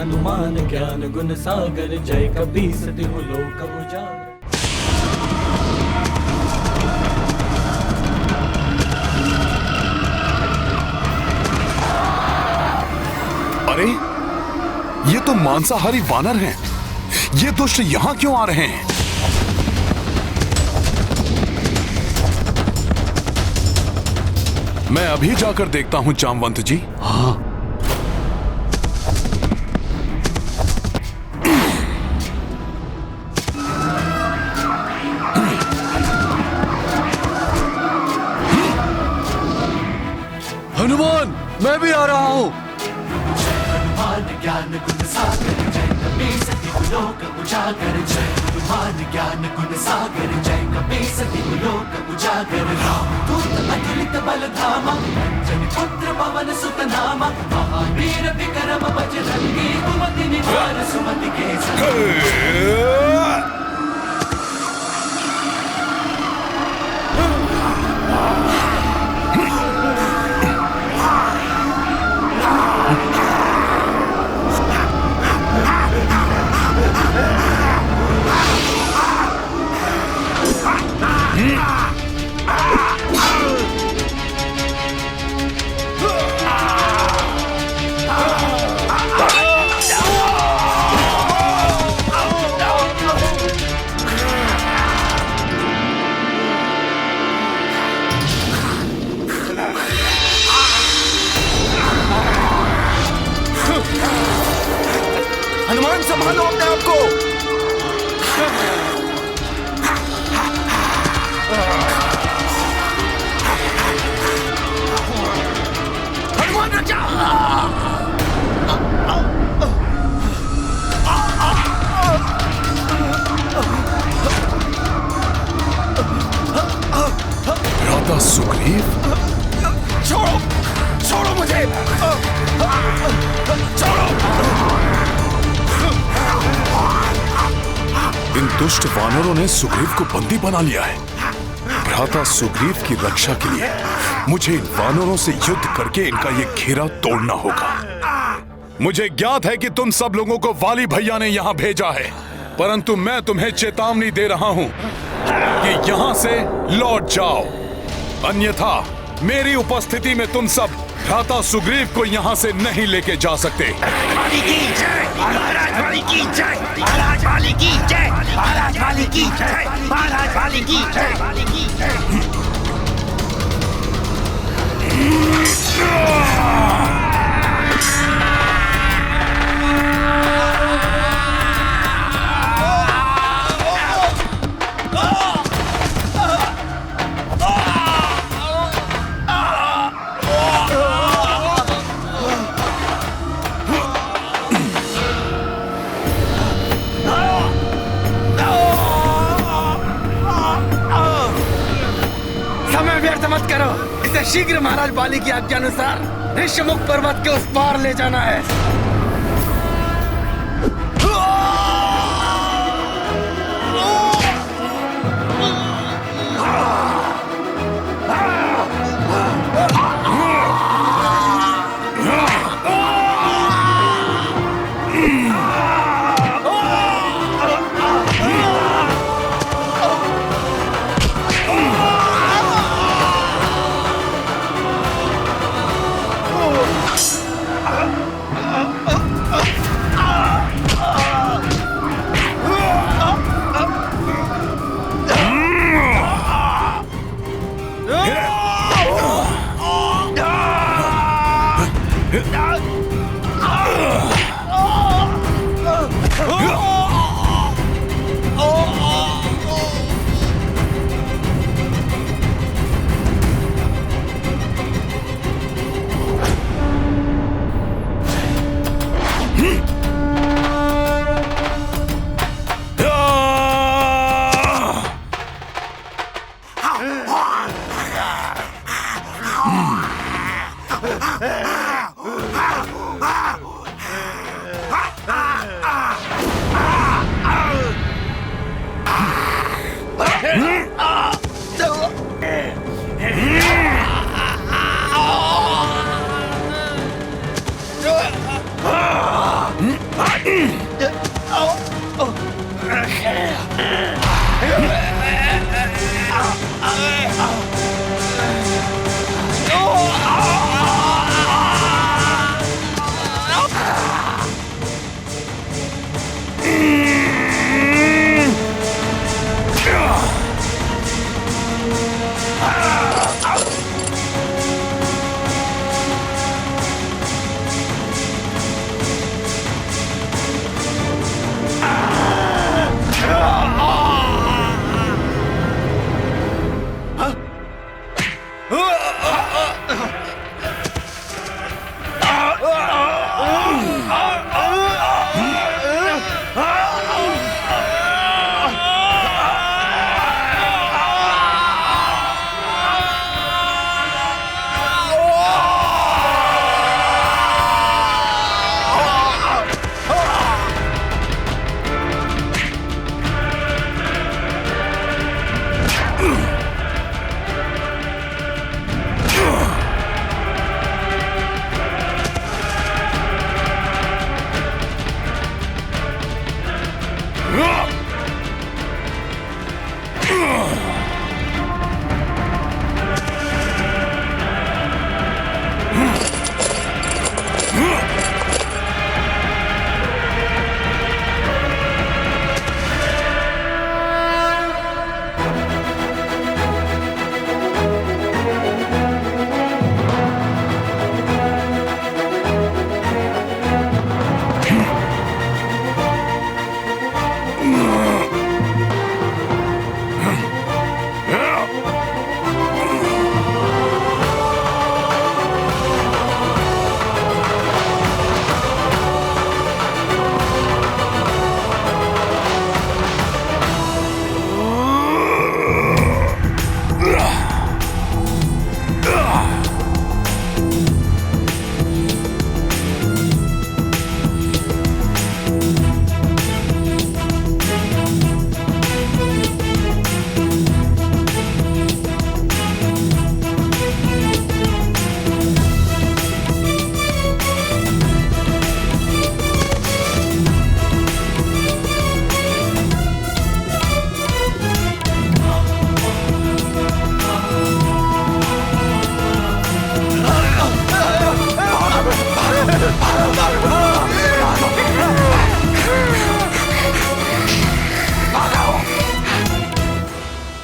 हनुमान ज्ञान गुण सागर, जय कपीस तिहु लोक उजागर। अरे ये तो मांसाहारी वानर हैं। ये दुष्ट यहाँ क्यों आ रहे हैं? मैं अभी जाकर देखता हूं जामवंत जी। हाँ। हनुमान, मैं भी आ रहा हूं। हनुमान ज्ञान गुण सागर, जय कपीस तिहु लोक उजागर। जय हनुमान ज्ञान गुण सागर, जय कपीस तिहु लोक उजागर। रामदूत अतुलित बल धामा, अंजनी पुत्र पवन सुत नामा। महावीर विक्रम बजरंगी, कुमति निवार सुमति के संगी। हनुमान, संभालो अपने आप को। हनुमान रक्षा। भ्राता सुग्रीव, छोड़ो, छोड़ो मुझे, छोड़ो। इन दुष्ट वानरों ने सुग्रीव को बंदी बना लिया है। भ्राता सुग्रीव की रक्षा के लिए मुझे इन वानरों से युद्ध करके इनका ये घेरा तोड़ना होगा। मुझे ज्ञात है कि तुम सब लोगों को वाली भैया ने यहाँ भेजा है, परंतु मैं तुम्हें चेतावनी दे रहा हूँ कि यहाँ से लौट जाओ, अन्यथा मेरी उपस्थिति में तुम सब भ्राता सुग्रीव को यहाँ से नहीं लेके जा सकते। वाली की जय, महाराज वाली की जय, महाराज वाली की जय, महाराज वाली की जय, महाराज वाली की जय, वाली की जय। मत करो, इसे शीघ्र महाराज बाली की आज्ञा अनुसार ऋष्यमुख पर्वत के उस पार ले जाना है।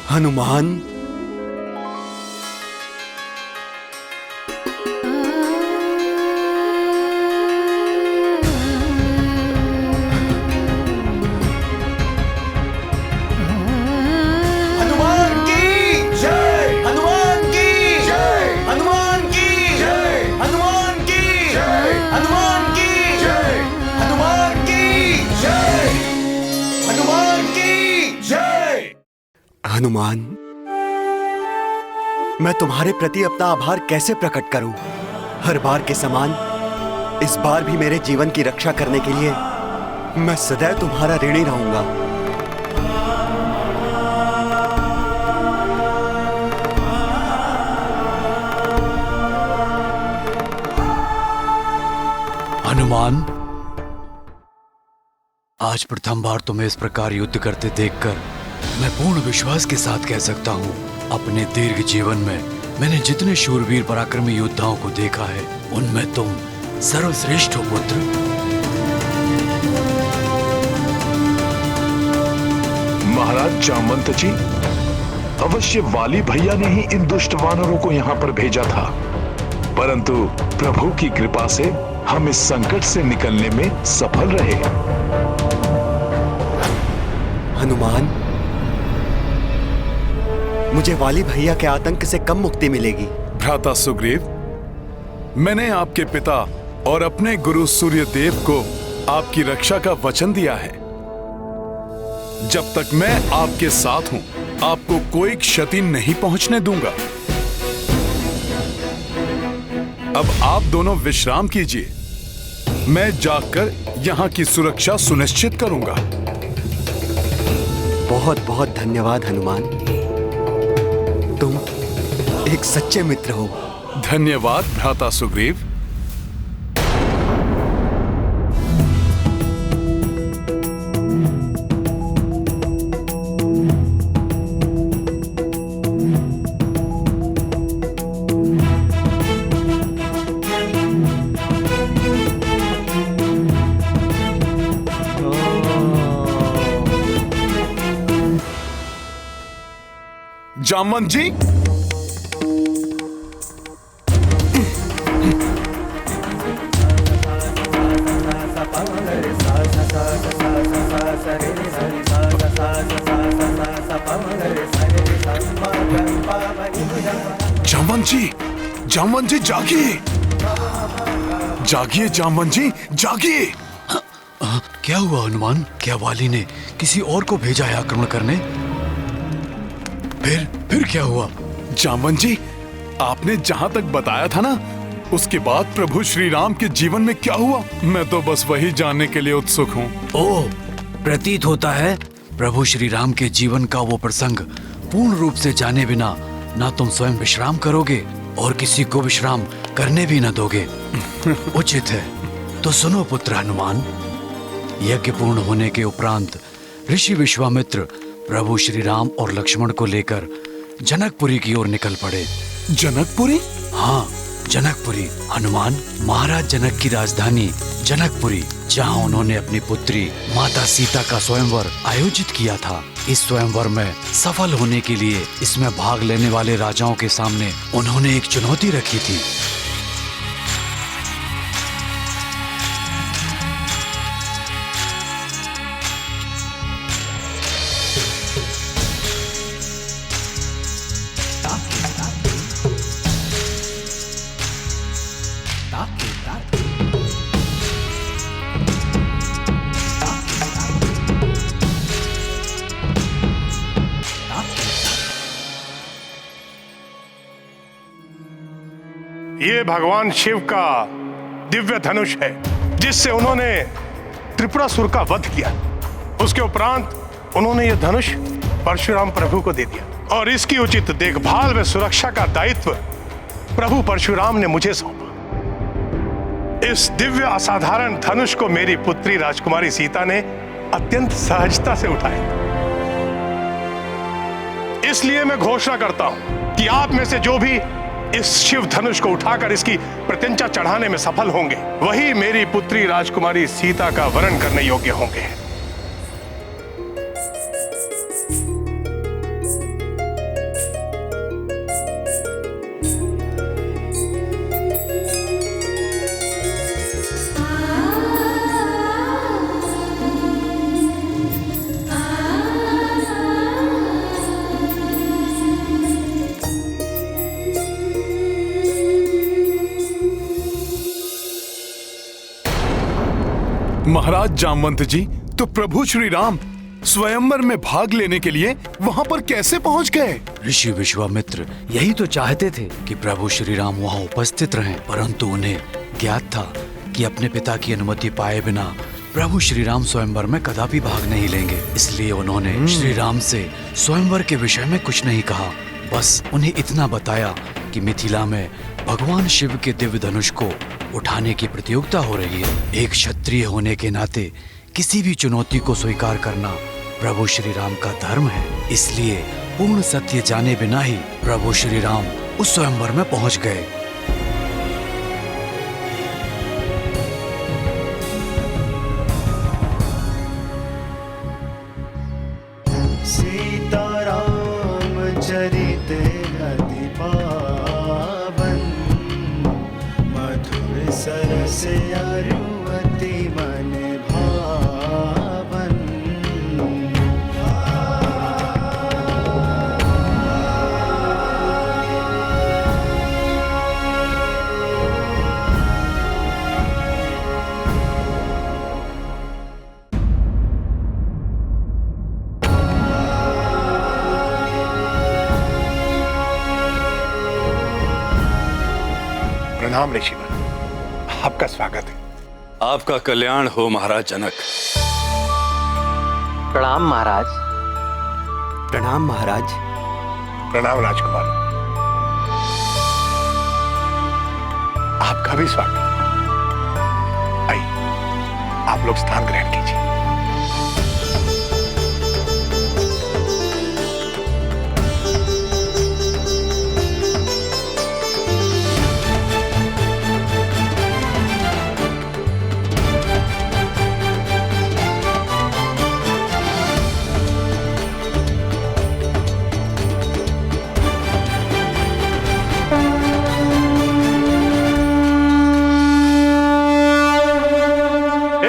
हनुमान, हनुमान की जय, हनुमान की जय, हनुमान की जय, हनुमान की जय, हनुमान की जय, हनुमान की जय, हनुमान की जय। हनुमान, मैं तुम्हारे प्रति अपना आभार कैसे प्रकट करूं? हर बार के समान इस बार भी मेरे जीवन की रक्षा करने के लिए मैं सदैव तुम्हारा ऋणी रहूंगा। हनुमान, आज प्रथम बार तुम्हें इस प्रकार युद्ध करते देखकर मैं पूर्ण विश्वास के साथ कह सकता हूँ, अपने दीर्घ जीवन में मैंने जितने शूरवीर पराक्रमी योद्धाओं को देखा है, उनमें तुम सर्वश्रेष्ठ हो पुत्र। महाराज जामवंत जी, अवश्य वाली भैया ने ही इन दुष्ट वानरों को यहाँ पर भेजा था, परंतु प्रभु की कृपा से हम इस संकट से निकलने में सफल रहे। हनुमान, मुझे वाली भैया के आतंक से कम मुक्ति मिलेगी। भ्राता सुग्रीव, मैंने आपके पिता और अपने गुरु सूर्यदेव को आपकी रक्षा का वचन दिया है। जब तक मैं आपके साथ हूं, आपको कोई क्षति नहीं पहुंचने दूंगा। अब आप दोनों विश्राम कीजिए, मैं जाकर यहां की सुरक्षा सुनिश्चित करूंगा। बहुत बहुत धन्यवाद हनुमान, तुम एक सच्चे मित्र हो। धन्यवाद भ्राता सुग्रीव। जामवंत जी, जामवंत जी, जामवंत जी जागिए, जागिए जामवंत जी, जागिए। क्या हुआ हनुमान? क्या वाली ने किसी और को भेजा है आक्रमण करने? फिर क्या हुआ? जामवंत जी, आपने जहां तक बताया था ना, उसके बाद प्रभु श्री राम के जीवन में क्या हुआ, मैं तो बस वही जानने के लिए उत्सुक हूँ। ओह, प्रतीत होता है प्रभु श्री राम के जीवन का वो प्रसंग पूर्ण रूप से जाने बिना ना तुम स्वयं विश्राम करोगे और किसी को विश्राम करने भी न दोगे। उचित है, तो सुनो पुत्र हनुमान। यज्ञ पूर्ण होने के उपरांत ऋषि विश्वामित्र प्रभु श्री राम और लक्ष्मण को लेकर जनकपुरी की ओर निकल पड़े। जनकपुरी? हाँ, जनकपुरी। हनुमान, महाराज जनक की राजधानी जनकपुरी, जहाँ उन्होंने अपनी पुत्री माता सीता का स्वयंवर आयोजित किया था। इस स्वयंवर में सफल होने के लिए इसमें भाग लेने वाले राजाओं के सामने उन्होंने एक चुनौती रखी थी। ये भगवान शिव का दिव्य धनुष है, जिससे उन्होंने त्रिपुरासुर का वध किया। उसके उपरांत उन्होंने ये धनुष परशुराम प्रभु को दे दिया और इसकी उचित देखभाल व सुरक्षा का दायित्व प्रभु परशुराम ने मुझे सौंपा। इस दिव्य असाधारण धनुष को मेरी पुत्री राजकुमारी सीता ने अत्यंत सहजता से उठाया। इसलिए मैं घोषणा करता हूं कि आप में से जो भी इस शिव धनुष को उठाकर इसकी प्रत्यंचा चढ़ाने में सफल होंगे, वही मेरी पुत्री राजकुमारी सीता का वरण करने योग्य होंगे। महाराज जामवंत जी, तो प्रभु श्री राम स्वयंवर में भाग लेने के लिए वहां पर कैसे पहुंच गए? ऋषि विश्वामित्र यही तो चाहते थे कि प्रभु श्री राम वहां उपस्थित रहें, परंतु उन्हें ज्ञात था कि अपने पिता की अनुमति पाए बिना प्रभु श्री राम स्वयंवर में कदापि भाग नहीं लेंगे। इसलिए उन्होंने श्री राम से स्वयंवर के विषय में कुछ नहीं कहा, बस उन्हें इतना बताया कि मिथिला में भगवान शिव के दिव्य धनुष को उठाने की प्रतियोगिता हो रही है। एक क्षत्रिय होने के नाते किसी भी चुनौती को स्वीकार करना प्रभु श्री राम का धर्म है। इसलिए पूर्ण सत्य जाने बिना ही प्रभु श्री राम उस स्वयंवर में पहुंच गए। सीताराम चरित अति पावन, मधुर सरस अरुवति मन भावन। प्रणाम ऋषिवर, आपका स्वागत है। आपका कल्याण हो महाराज जनक। प्रणाम महाराज। प्रणाम महाराज। प्रणाम राजकुमार, आपका भी स्वागत। आइए, आप लोग स्थान ग्रहण कीजिए।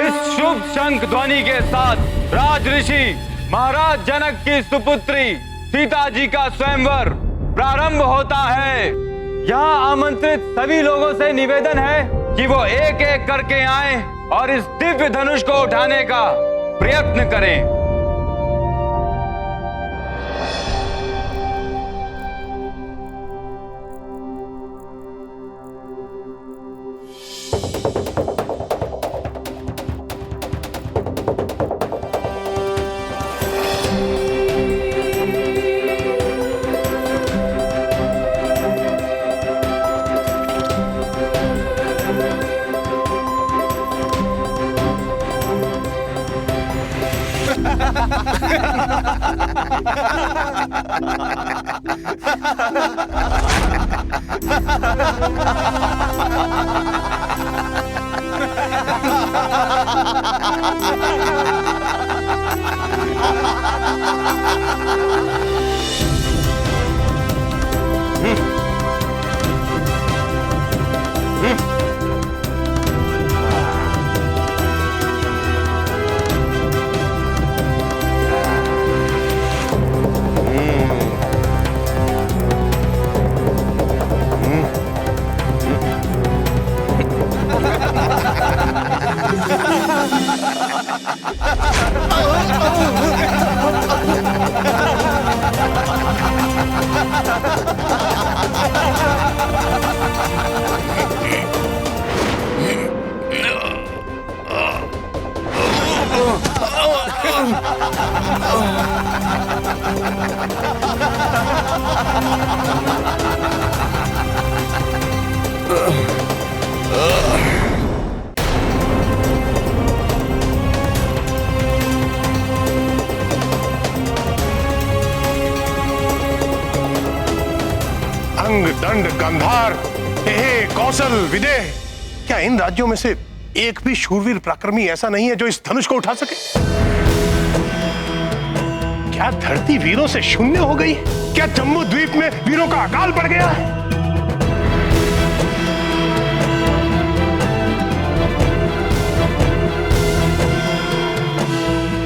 इस शुभ शंख ध्वनि के साथ राज ऋषि महाराज जनक की सुपुत्री सीता जी का स्वयंवर प्रारंभ होता है। यहाँ आमंत्रित सभी लोगों से निवेदन है कि वो एक एक करके आएं और इस दिव्य धनुष को उठाने का प्रयत्न करें। अंग, दंड, गंधार, हे कौशल, विदेह, क्या इन राज्यों में से एक भी शूरवीर पराक्रमी ऐसा नहीं है जो इस धनुष को उठा सके? क्या धरती वीरों से शून्य हो गई? क्या जम्मू द्वीप में वीरों का अकाल पड़ गया है?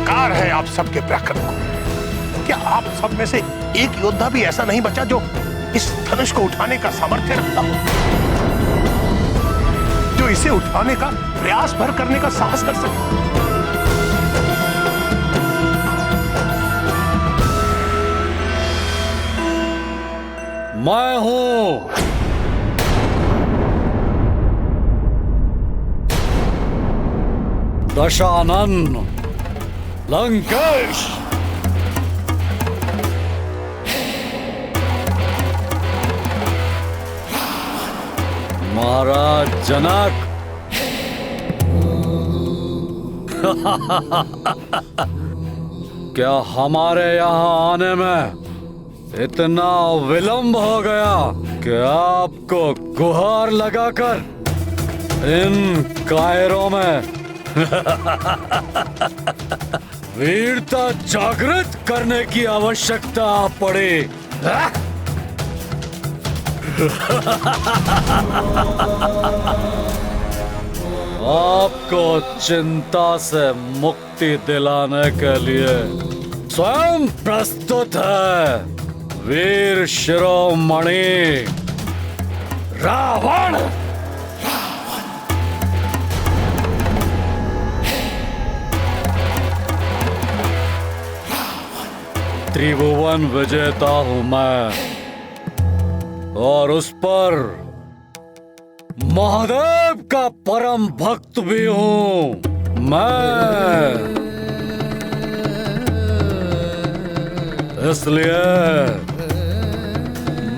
कार है आप सबके पराक्रम को। क्या आप सब में से एक योद्धा भी ऐसा नहीं बचा जो इस धनुष को उठाने का सामर्थ्य रखता हो, जो इसे उठाने का प्रयास भर करने का साहस कर सके? मैं हूं दशानन लंकेश। महाराज जनक, क्या हमारे यहाँ आने में इतना विलंब हो गया कि आपको गुहार लगाकर इन कायरों में वीरता जागृत करने की आवश्यकता पड़ी? आपको चिंता से मुक्ति दिलाने के लिए स्वयं प्रस्तुत है वीर शिरोमणि रावण। त्रिभुवन विजेता हूं मैं, और उस पर महादेव का परम भक्त भी हूं मैं। इसलिए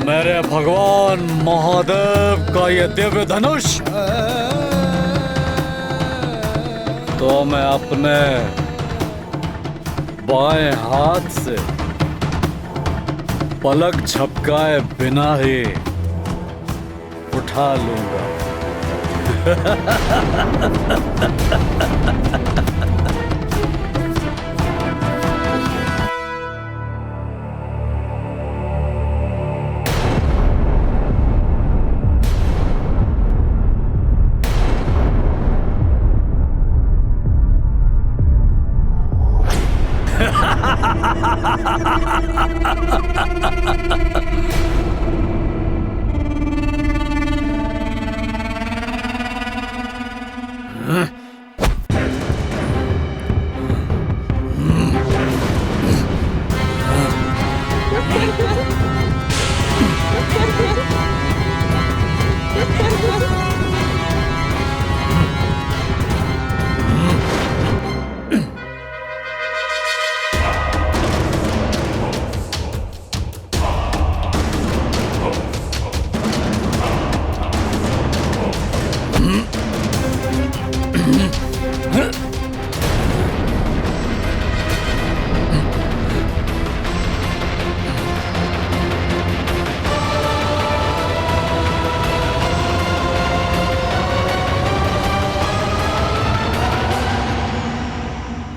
मेरे भगवान महादेव का ये दिव्य धनुष तो मैं अपने बाएं हाथ से पलक झपकाए बिना ही उठा लूंगा।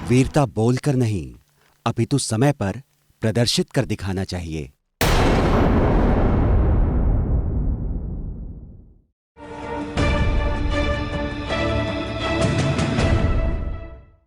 वीरता बोलकर नहीं, अपितु समय पर प्रदर्शित कर दिखाना चाहिए।